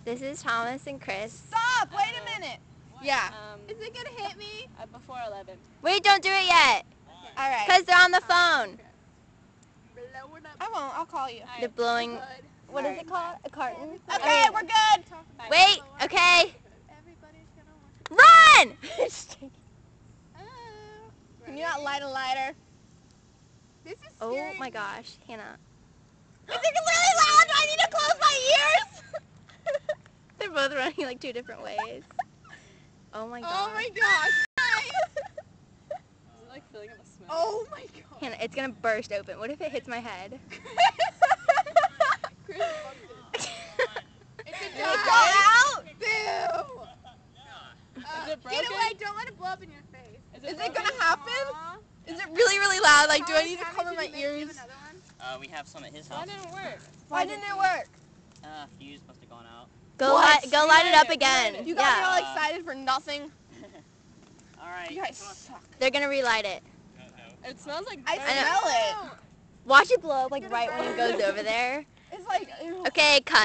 This is Thomas and Chris. Stop! Wait a minute. Yeah. Is it gonna hit me? Before 11. Wait, don't do it yet. All right. Because they're on the phone. I won't. I'll call you. They're blowing. What is it called? A carton? I Okay, mean- we're good. Wait, okay. Everybody's gonna watch. Run! Can you not light a lighter? This is Oh scary. my gosh, Hannah. Is it really loud? Do I need to close my ears? They're both running like two different ways. Oh my gosh. Oh my gosh. Is it like filling up with smoke? Oh my god. Hannah, it's gonna burst open. What if it hits my head? Chris bumped it. It's a Go dog. out. Boo. Is it broken? Get away. Don't let it blow up in your face. Is it gonna happen? Is it really, really loud? Like, do I need to cover my ears? We have some at his Why house. didn't it work? Why didn't it work? Fuse must have gone out. Go What? go light it up again. You got me all Yeah, excited for nothing. Alright. You guys suck. they're gonna relight it. It smells like I burnt. smell it. Watch it blow up like right when it goes over there. It's like, ew. Okay, cut.